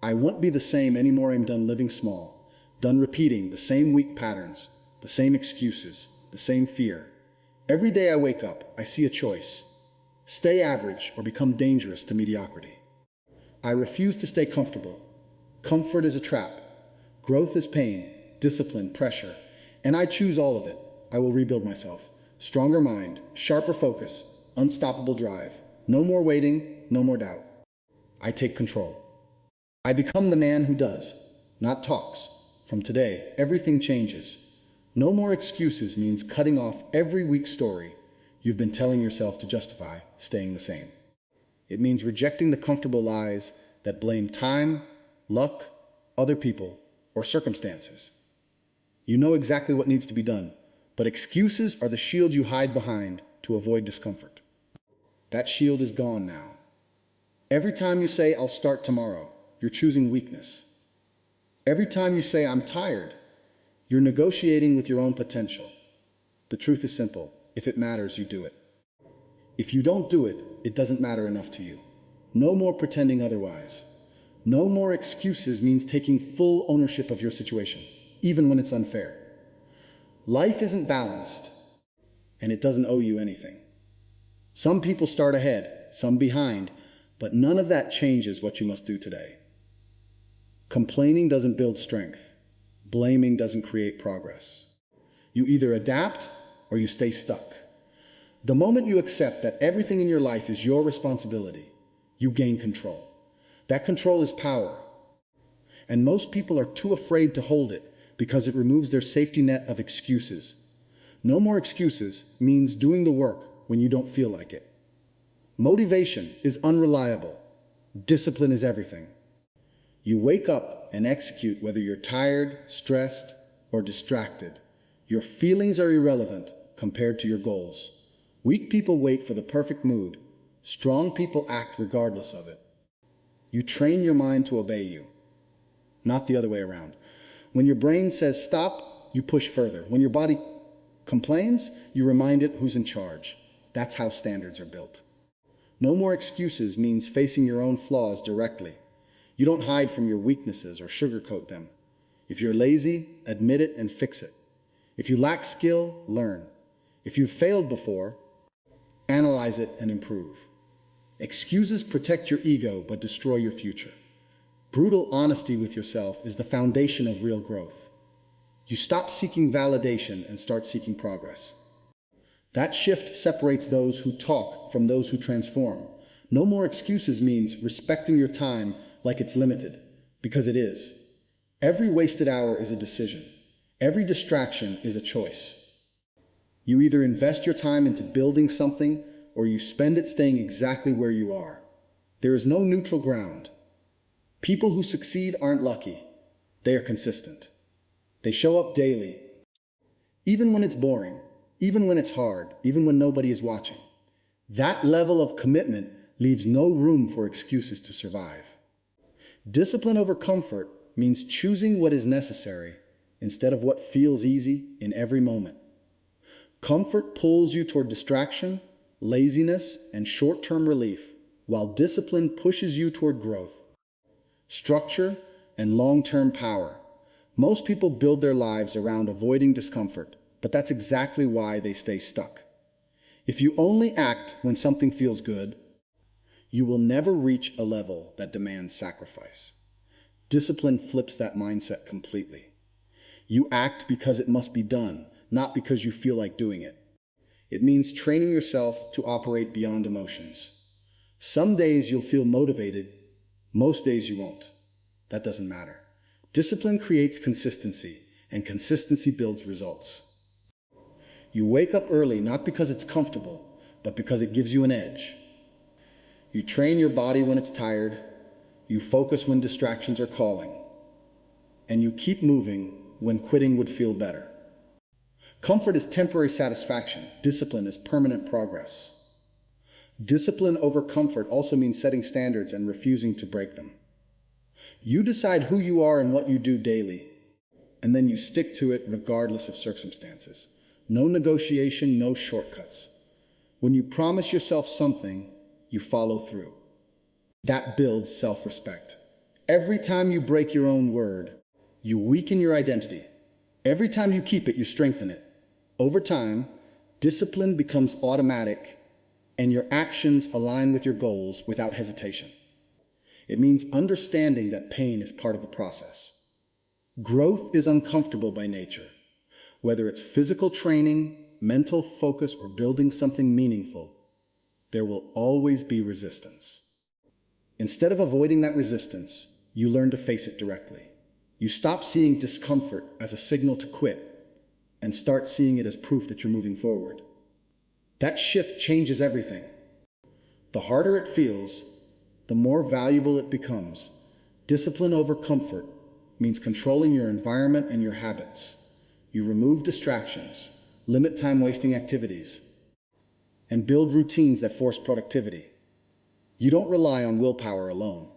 I won't be the same anymore. I'm done living small, done repeating the same weak patterns, the same excuses, the same fear. Every day I wake up, I see a choice. Stay average or become dangerous to mediocrity. I refuse to stay comfortable. Comfort is a trap. Growth is pain, discipline, pressure. And I choose all of it. I will rebuild myself. Stronger mind, sharper focus, unstoppable drive. No more waiting, no more doubt. I take control. I become the man who does, not talks. From today, everything changes. No more excuses means cutting off every weak story you've been telling yourself to justify staying the same. It means rejecting the comfortable lies that blame time, luck, other people, or circumstances. You know exactly what needs to be done, but excuses are the shield you hide behind to avoid discomfort. That shield is gone now. Every time you say, "I'll start tomorrow," you're choosing weakness. Every time you say, "I'm tired," you're negotiating with your own potential. The truth is simple. If it matters, you do it. If you don't do it, it doesn't matter enough to you. No more pretending otherwise. No more excuses means taking full ownership of your situation, even when it's unfair. Life isn't balanced, and it doesn't owe you anything. Some people start ahead, some behind, but none of that changes what you must do today. Complaining doesn't build strength. Blaming doesn't create progress. You either adapt or you stay stuck. The moment you accept that everything in your life is your responsibility, you gain control. That control is power. And most people are too afraid to hold it because it removes their safety net of excuses. No more excuses means doing the work when you don't feel like it. Motivation is unreliable. Discipline is everything. You wake up and execute whether you're tired, stressed, or distracted. Your feelings are irrelevant compared to your goals. Weak people wait for the perfect mood. Strong people act regardless of it. You train your mind to obey you, not the other way around. When your brain says stop, you push further. When your body complains, you remind it who's in charge. That's how standards are built. No more excuses means facing your own flaws directly. You don't hide from your weaknesses or sugarcoat them. If you're lazy, admit it and fix it. If you lack skill, learn. If you've failed before, analyze it and improve. Excuses protect your ego but destroy your future. Brutal honesty with yourself is the foundation of real growth. You stop seeking validation and start seeking progress. That shift separates those who talk from those who transform. No more excuses means respecting your time like it's limited, because it is. Every wasted hour is a decision. Every distraction is a choice. You either invest your time into building something or you spend it staying exactly where you are. There is no neutral ground. People who succeed aren't lucky. They are consistent. They show up daily, even when it's boring, even when it's hard, even when nobody is watching. That level of commitment leaves no room for excuses to survive. Discipline over comfort means choosing what is necessary instead of what feels easy in every moment. Comfort pulls you toward distraction, laziness, and short-term relief, while discipline pushes you toward growth, structure, and long-term power. Most people build their lives around avoiding discomfort, but that's exactly why they stay stuck. If you only act when something feels good, you will never reach a level that demands sacrifice. Discipline flips that mindset completely. You act because it must be done, not because you feel like doing it. It means training yourself to operate beyond emotions. Some days you'll feel motivated, most days you won't. That doesn't matter. Discipline creates consistency, and consistency builds results. You wake up early not because it's comfortable, but because it gives you an edge. You train your body when it's tired, you focus when distractions are calling, and you keep moving when quitting would feel better. Comfort is temporary satisfaction. Discipline is permanent progress. Discipline over comfort also means setting standards and refusing to break them. You decide who you are and what you do daily, and then you stick to it regardless of circumstances. No negotiation, no shortcuts. When you promise yourself something, you follow through. That builds self-respect. Every time you break your own word, you weaken your identity. Every time you keep it, you strengthen it. Over time, discipline becomes automatic and your actions align with your goals without hesitation. It means understanding that pain is part of the process. Growth is uncomfortable by nature. Whether it's physical training, mental focus, or building something meaningful, there will always be resistance. Instead of avoiding that resistance, you learn to face it directly. You stop seeing discomfort as a signal to quit and start seeing it as proof that you're moving forward. That shift changes everything. The harder it feels, the more valuable it becomes. Discipline over comfort means controlling your environment and your habits. You remove distractions, limit time-wasting activities, and build routines that force productivity. You don't rely on willpower alone.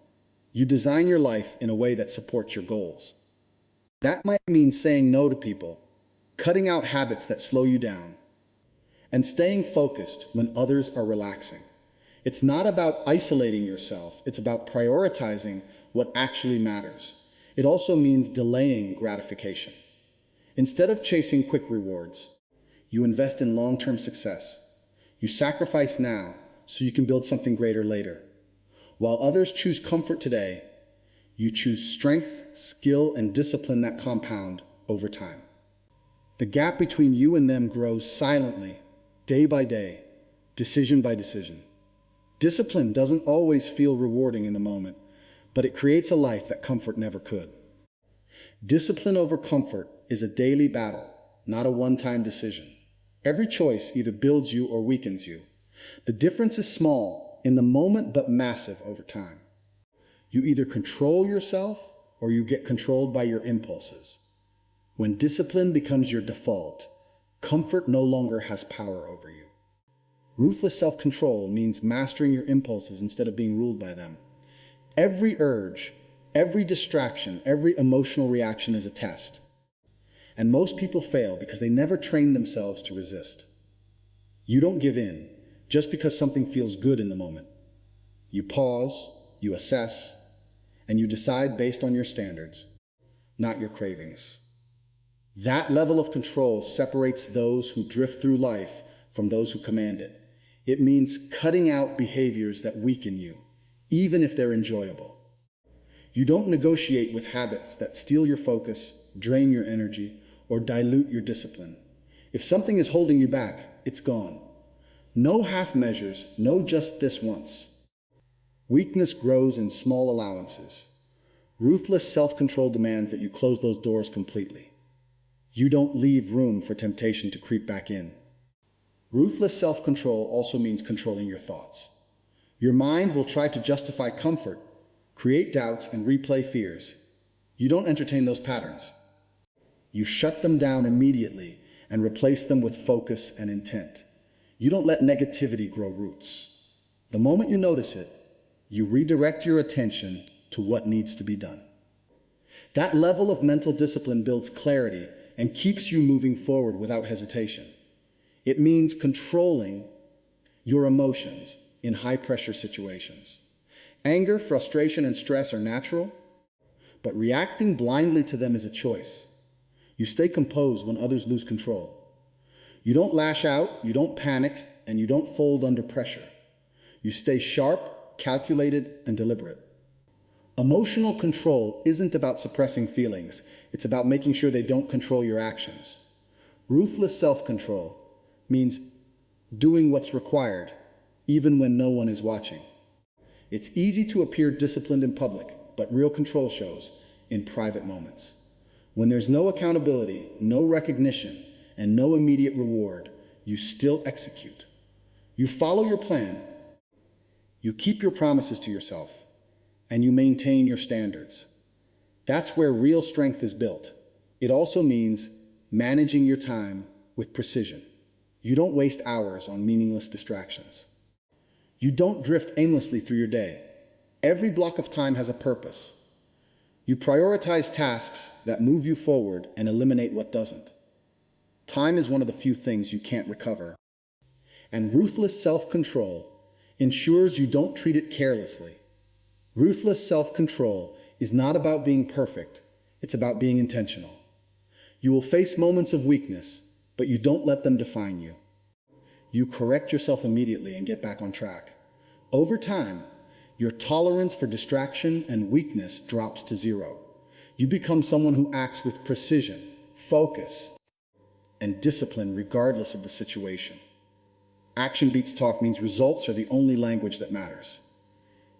You design your life in a way that supports your goals. That might mean saying no to people, cutting out habits that slow you down, and staying focused when others are relaxing. It's not about isolating yourself, it's about prioritizing what actually matters. It also means delaying gratification. Instead of chasing quick rewards, you invest in long-term success. You sacrifice now so you can build something greater later. While others choose comfort today, you choose strength, skill, and discipline that compound over time. The gap between you and them grows silently, day by day, decision by decision. Discipline doesn't always feel rewarding in the moment, but it creates a life that comfort never could. Discipline over comfort is a daily battle, not a one-time decision. Every choice either builds you or weakens you. The difference is small in the moment, but massive over time. You either control yourself or you get controlled by your impulses. When discipline becomes your default, comfort no longer has power over you. Ruthless self-control means mastering your impulses instead of being ruled by them. Every urge, every distraction, every emotional reaction is a test. And most people fail because they never train themselves to resist. You don't give in just because something feels good in the moment. You pause, you assess, and you decide based on your standards, not your cravings. That level of control separates those who drift through life from those who command it. It means cutting out behaviors that weaken you, even if they're enjoyable. You don't negotiate with habits that steal your focus, drain your energy, or dilute your discipline. If something is holding you back, it's gone. No half measures, no just this once. Weakness grows in small allowances. Ruthless self-control demands that you close those doors completely. You don't leave room for temptation to creep back in. Ruthless self-control also means controlling your thoughts. Your mind will try to justify comfort, create doubts, and replay fears. You don't entertain those patterns. You shut them down immediately and replace them with focus and intent. You don't let negativity grow roots. The moment you notice it, you redirect your attention to what needs to be done. That level of mental discipline builds clarity and keeps you moving forward without hesitation. It means controlling your emotions in high-pressure situations. Anger, frustration, and stress are natural, but reacting blindly to them is a choice. You stay composed when others lose control. You don't lash out, you don't panic, and you don't fold under pressure. You stay sharp, calculated, and deliberate. Emotional control isn't about suppressing feelings. It's about making sure they don't control your actions. Ruthless self-control means doing what's required, even when no one is watching. It's easy to appear disciplined in public, but real control shows in private moments. When there's no accountability, no recognition, and no immediate reward, you still execute. You follow your plan, you keep your promises to yourself, and you maintain your standards. That's where real strength is built. It also means managing your time with precision. You don't waste hours on meaningless distractions. You don't drift aimlessly through your day. Every block of time has a purpose. You prioritize tasks that move you forward and eliminate what doesn't. Time is one of the few things you can't recover. And ruthless self-control ensures you don't treat it carelessly. Ruthless self-control is not about being perfect, it's about being intentional. You will face moments of weakness, but you don't let them define you. You correct yourself immediately and get back on track. Over time, your tolerance for distraction and weakness drops to zero. You become someone who acts with precision, focus, and discipline regardless of the situation. Action beats talk means results are the only language that matters.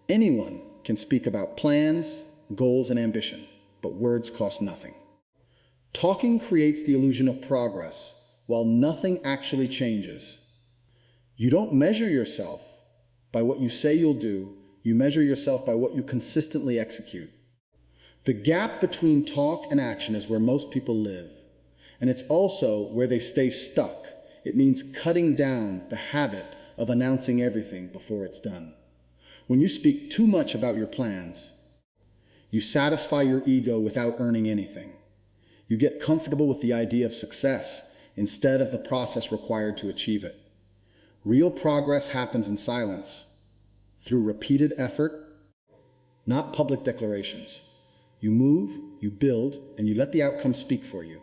Anyone can speak about plans, goals, and ambition, but words cost nothing. Talking creates the illusion of progress, while nothing actually changes. You don't measure yourself by what you say you'll do, you measure yourself by what you consistently execute. The gap between talk and action is where most people live, and it's also where they stay stuck. It means cutting down the habit of announcing everything before it's done. When you speak too much about your plans, you satisfy your ego without earning anything. You get comfortable with the idea of success instead of the process required to achieve it. Real progress happens in silence, through repeated effort, not public declarations. You move, you build, and you let the outcome speak for you.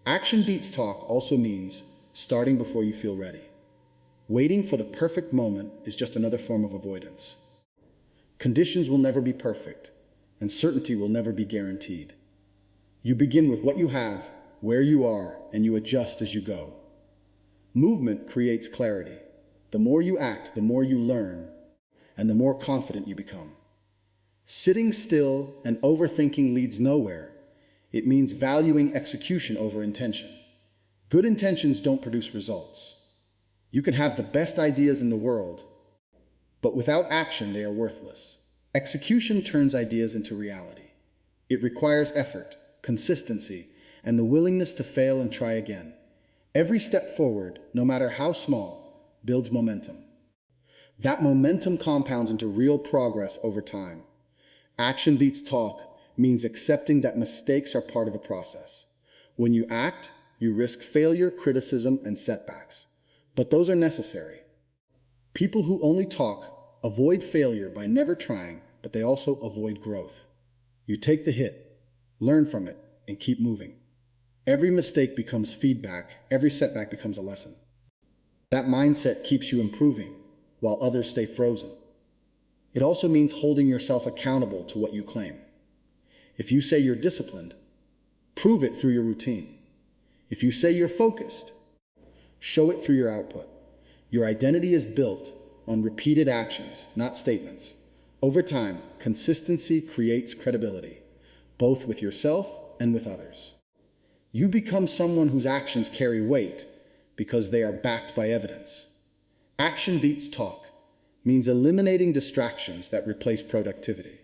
Action beats talk also means starting before you feel ready. Waiting for the perfect moment is just another form of avoidance. Conditions will never be perfect, and certainty will never be guaranteed. You begin with what you have, where you are, and you adjust as you go. Movement creates clarity. The more you act, the more you learn, and the more confident you become. Sitting still and overthinking leads nowhere. It means valuing execution over intention. Good intentions don't produce results. You can have the best ideas in the world, but without action, they are worthless. Execution turns ideas into reality. It requires effort, consistency, and the willingness to fail and try again. Every step forward, no matter how small, builds momentum. That momentum compounds into real progress over time. Action beats talk means accepting that mistakes are part of the process. When you act, you risk failure, criticism, and setbacks. But those are necessary. People who only talk avoid failure by never trying, but they also avoid growth. You take the hit, learn from it, and keep moving. Every mistake becomes feedback, every setback becomes a lesson. That mindset keeps you improving, while others stay frozen. It also means holding yourself accountable to what you claim. If you say you're disciplined, prove it through your routine. If you say you're focused, show it through your output. Your identity is built on repeated actions, not statements. Over time, consistency creates credibility, both with yourself and with others. You become someone whose actions carry weight because they are backed by evidence. Action beats talk means eliminating distractions that replace productivity.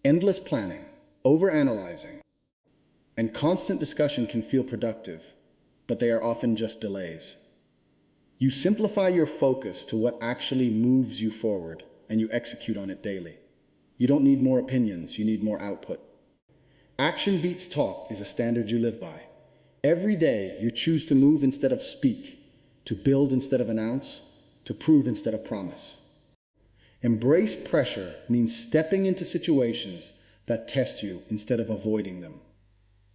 Endless planning, overanalyzing, and constant discussion can feel productive, but they are often just delays. You simplify your focus to what actually moves you forward, and you execute on it daily. You don't need more opinions, you need more output. Action beats talk is a standard you live by. Every day you choose to move instead of speak, to build instead of announce, to prove instead of promise. Embrace pressure means stepping into situations that test you instead of avoiding them.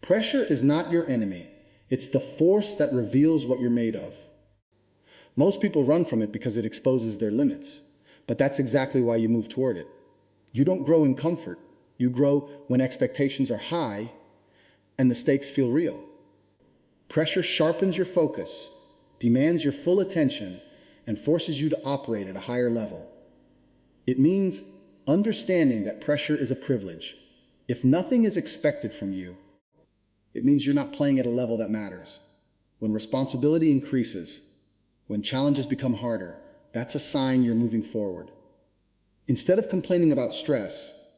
Pressure is not your enemy. It's the force that reveals what you're made of. Most people run from it because it exposes their limits, but that's exactly why you move toward it. You don't grow in comfort. You grow when expectations are high and the stakes feel real. Pressure sharpens your focus, demands your full attention, and forces you to operate at a higher level. It means understanding that pressure is a privilege. If nothing is expected from you, it means you're not playing at a level that matters. When responsibility increases, when challenges become harder, that's a sign you're moving forward. Instead of complaining about stress,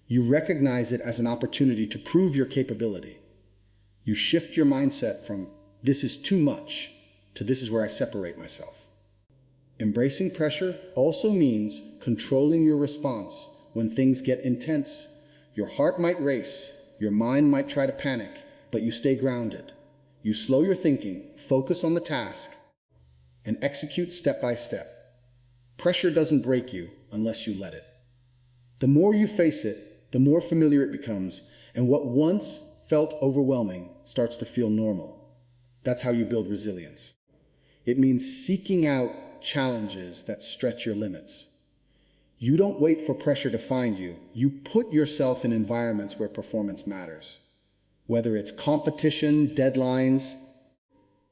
you recognize it as an opportunity to prove your capability. You shift your mindset from "this is too much" to "this is where I separate myself." Embracing pressure also means controlling your response when things get intense. Your heart might race, your mind might try to panic, but you stay grounded. You slow your thinking, focus on the task, and execute step by step. Pressure doesn't break you unless you let it. The more you face it, the more familiar it becomes, and what once felt overwhelming starts to feel normal. That's how you build resilience. It means seeking out challenges that stretch your limits. You don't wait for pressure to find you. You put yourself in environments where performance matters. Whether it's competition, deadlines,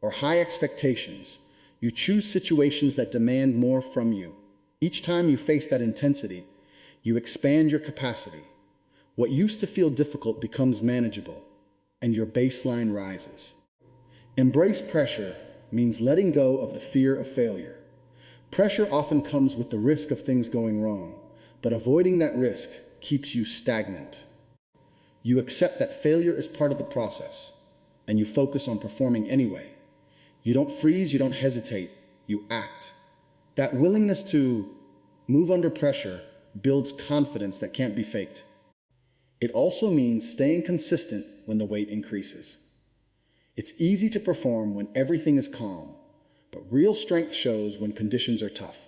or high expectations, you choose situations that demand more from you. Each time you face that intensity, you expand your capacity. What used to feel difficult becomes manageable, and your baseline rises. Embrace pressure means letting go of the fear of failure. Pressure often comes with the risk of things going wrong, but avoiding that risk keeps you stagnant. You accept that failure is part of the process, and you focus on performing anyway. You don't freeze, you don't hesitate, you act. That willingness to move under pressure builds confidence that can't be faked. It also means staying consistent when the weight increases. It's easy to perform when everything is calm, but real strength shows when conditions are tough.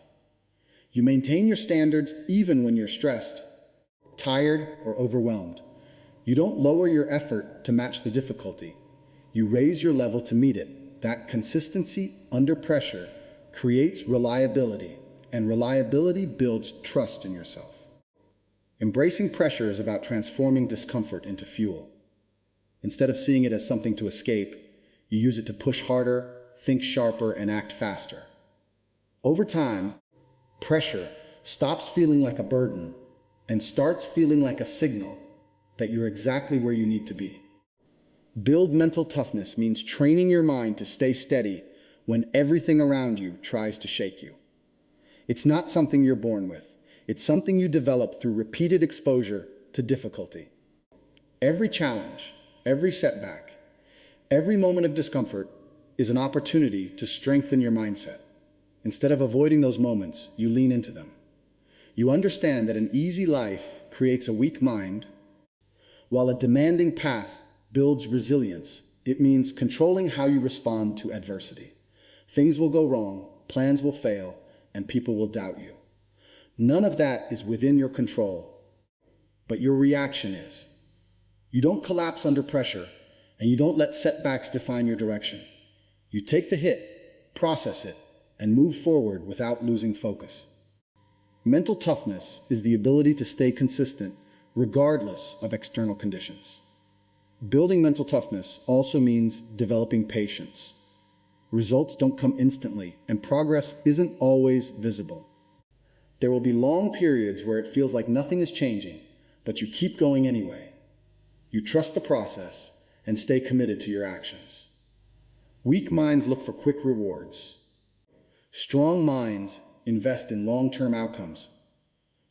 You maintain your standards even when you're stressed, tired, or overwhelmed. You don't lower your effort to match the difficulty. You raise your level to meet it. That consistency under pressure creates reliability, and reliability builds trust in yourself. Embracing pressure is about transforming discomfort into fuel. Instead of seeing it as something to escape, you use it to push harder, think sharper, and act faster. Over time, pressure stops feeling like a burden and starts feeling like a signal that you're exactly where you need to be. Build mental toughness means training your mind to stay steady when everything around you tries to shake you. It's not something you're born with. It's something you develop through repeated exposure to difficulty. Every challenge, every setback, every moment of discomfort is an opportunity to strengthen your mindset. Instead of avoiding those moments, you lean into them. You understand that an easy life creates a weak mind, while a demanding path builds resilience. It means controlling how you respond to adversity. Things will go wrong, plans will fail, and people will doubt you. None of that is within your control, but your reaction is. You don't collapse under pressure, and you don't let setbacks define your direction. You take the hit, process it, and move forward without losing focus. Mental toughness is the ability to stay consistent regardless of external conditions. Building mental toughness also means developing patience. Results don't come instantly, and progress isn't always visible. There will be long periods where it feels like nothing is changing, but you keep going anyway. You trust the process and stay committed to your actions. Weak minds look for quick rewards. Strong minds invest in long-term outcomes.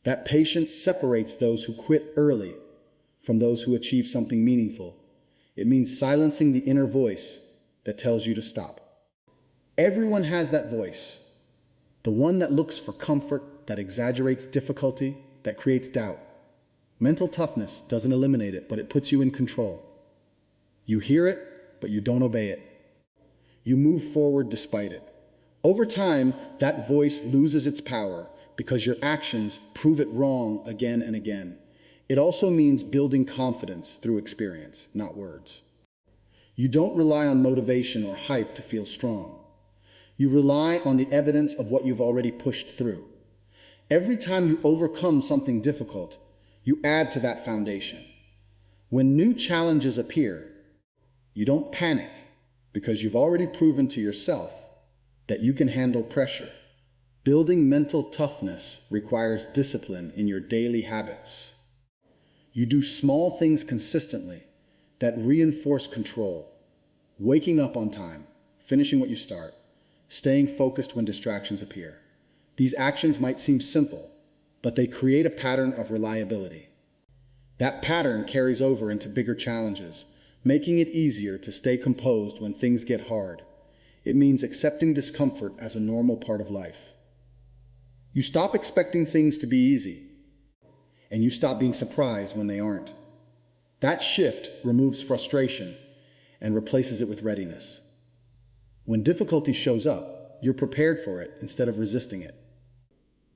That patience separates those who quit early from those who achieve something meaningful. It means silencing the inner voice that tells you to stop. Everyone has that voice, the one that looks for comfort, that exaggerates difficulty, that creates doubt. Mental toughness doesn't eliminate it, but it puts you in control. You hear it, but you don't obey it. You move forward despite it. Over time, that voice loses its power because your actions prove it wrong again and again. It also means building confidence through experience, not words. You don't rely on motivation or hype to feel strong. You rely on the evidence of what you've already pushed through. Every time you overcome something difficult, you add to that foundation. When new challenges appear, you don't panic because you've already proven to yourself that you can handle pressure. Building mental toughness requires discipline in your daily habits. You do small things consistently that reinforce control. Waking up on time, finishing what you start, staying focused when distractions appear. These actions might seem simple, but they create a pattern of reliability. That pattern carries over into bigger challenges, making it easier to stay composed when things get hard. It means accepting discomfort as a normal part of life. You stop expecting things to be easy, and you stop being surprised when they aren't. That shift removes frustration and replaces it with readiness. When difficulty shows up, you're prepared for it instead of resisting it.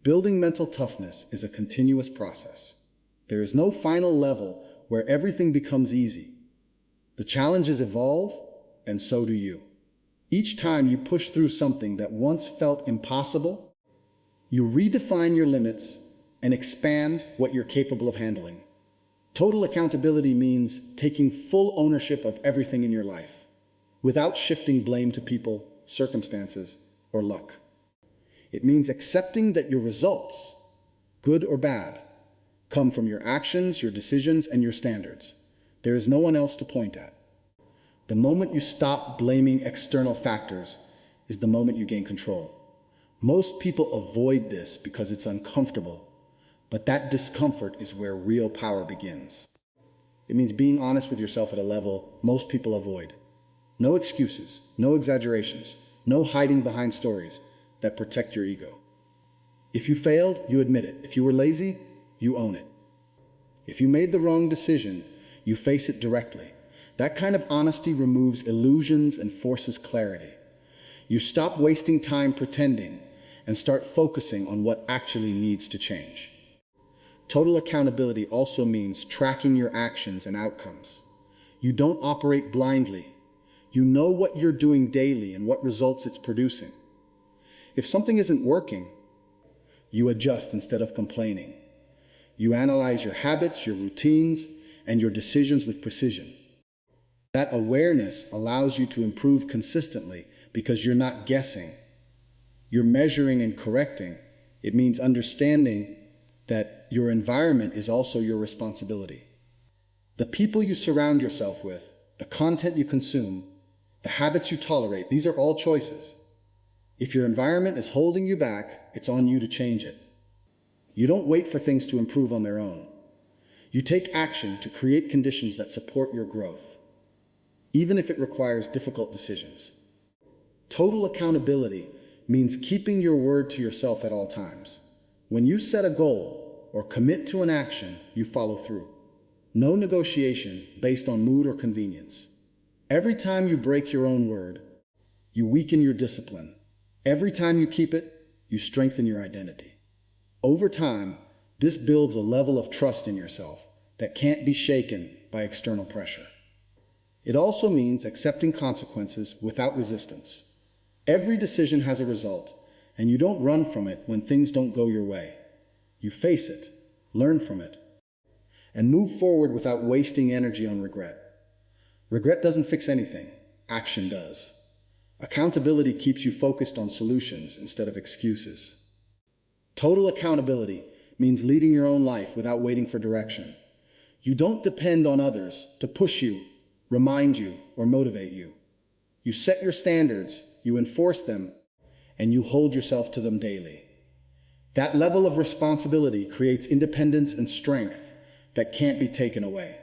Building mental toughness is a continuous process. There is no final level where everything becomes easy. The challenges evolve, and so do you. Each time you push through something that once felt impossible, you redefine your limits and expand what you're capable of handling. Total accountability means taking full ownership of everything in your life, without shifting blame to people, circumstances, or luck. It means accepting that your results, good or bad, come from your actions, your decisions, and your standards. There is no one else to point at. The moment you stop blaming external factors is the moment you gain control. Most people avoid this because it's uncomfortable, but that discomfort is where real power begins. It means being honest with yourself at a level most people avoid. No excuses, no exaggerations, no hiding behind stories that protect your ego. If you failed, you admit it. If you were lazy, you own it. If you made the wrong decision, you face it directly. That kind of honesty removes illusions and forces clarity. You stop wasting time pretending and start focusing on what actually needs to change. Total accountability also means tracking your actions and outcomes. You don't operate blindly. You know what you're doing daily and what results it's producing. If something isn't working, you adjust instead of complaining. You analyze your habits, your routines, and your decisions with precision. That awareness allows you to improve consistently because you're not guessing. You're measuring and correcting. It means understanding that your environment is also your responsibility. The people you surround yourself with, the content you consume, the habits you tolerate, these are all choices. If your environment is holding you back, it's on you to change it. You don't wait for things to improve on their own. You take action to create conditions that support your growth, even if it requires difficult decisions. Total accountability means keeping your word to yourself at all times. When you set a goal or commit to an action, you follow through. No negotiation based on mood or convenience. Every time you break your own word, you weaken your discipline. Every time you keep it, you strengthen your identity. Over time, this builds a level of trust in yourself that can't be shaken by external pressure. It also means accepting consequences without resistance. Every decision has a result, and you don't run from it when things don't go your way. You face it, learn from it, and move forward without wasting energy on regret. Regret doesn't fix anything, action does. Accountability keeps you focused on solutions instead of excuses. Total accountability means leading your own life without waiting for direction. You don't depend on others to push you, remind you, or motivate you. You set your standards, you enforce them, and you hold yourself to them daily. That level of responsibility creates independence and strength that can't be taken away.